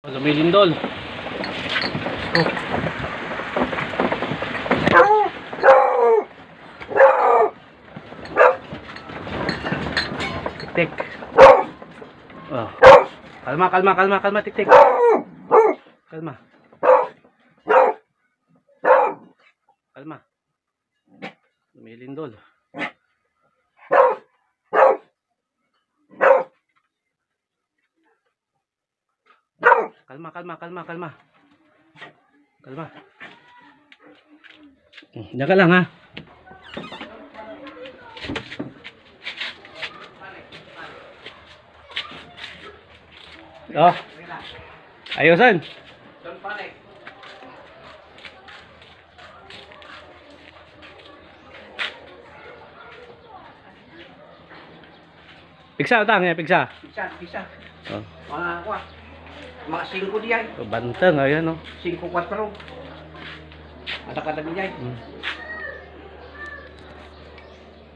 Lumilindol. Tik-tik. Oh. Kalma, tik-tik. Kalma. Kalma. Lumilindol. Kalma. Diyan ka lang ha. Oh. Ayusan. Piksa utang ya, piksa. Bisa. Oh. Mga 5 diyan. Banteng ayan oh. 5-4. Ada kata diyan.